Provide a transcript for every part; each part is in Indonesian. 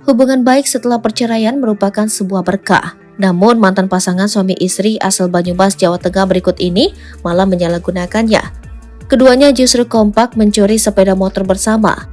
Hubungan baik setelah perceraian merupakan sebuah berkah. Namun mantan pasangan suami istri asal Banyumas, Jawa Tengah berikut ini malah menyalahgunakannya. Keduanya justru kompak mencuri sepeda motor bersama.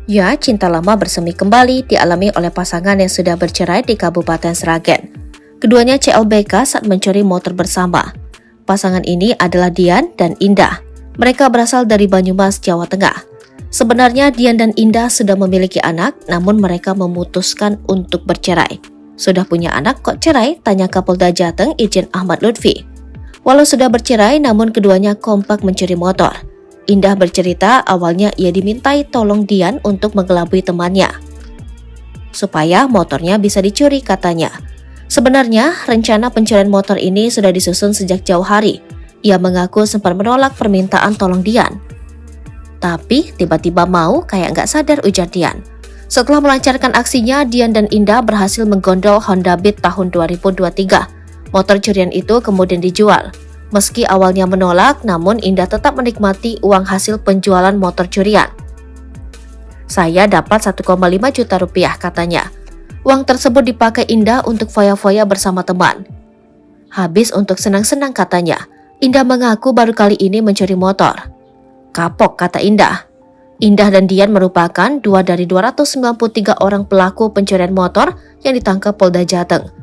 Ya, cinta lama bersemi kembali dialami oleh pasangan yang sudah bercerai di Kabupaten Sragen. Keduanya CLBK saat mencuri motor bersama. Pasangan ini adalah Dian dan Indah. Mereka berasal dari Banyumas, Jawa Tengah. Sebenarnya Dian dan Indah sudah memiliki anak, namun mereka memutuskan untuk bercerai. Sudah punya anak kok cerai? Tanya Kapolda Jateng Irjen Ahmad Lutfi. Walau sudah bercerai, namun keduanya kompak mencuri motor. Indah bercerita awalnya ia dimintai tolong Dian untuk mengelabui temannya, supaya motornya bisa dicuri katanya. Sebenarnya, rencana pencurian motor ini sudah disusun sejak jauh hari. Ia mengaku sempat menolak permintaan tolong Dian. Tapi tiba-tiba mau kayak nggak sadar, ujar Dian. Setelah melancarkan aksinya, Dian dan Indah berhasil menggondol Honda Beat tahun 2023. Motor curian itu kemudian dijual. Meski awalnya menolak, namun Indah tetap menikmati uang hasil penjualan motor curian. Saya dapat 1,5 juta rupiah katanya. Uang tersebut dipakai Indah untuk foya-foya bersama teman. Habis untuk senang-senang katanya. Indah mengaku baru kali ini mencuri motor. Kapok, kata Indah. Indah dan Dian merupakan dua dari 293 orang pelaku pencurian motor yang ditangkap Polda Jateng.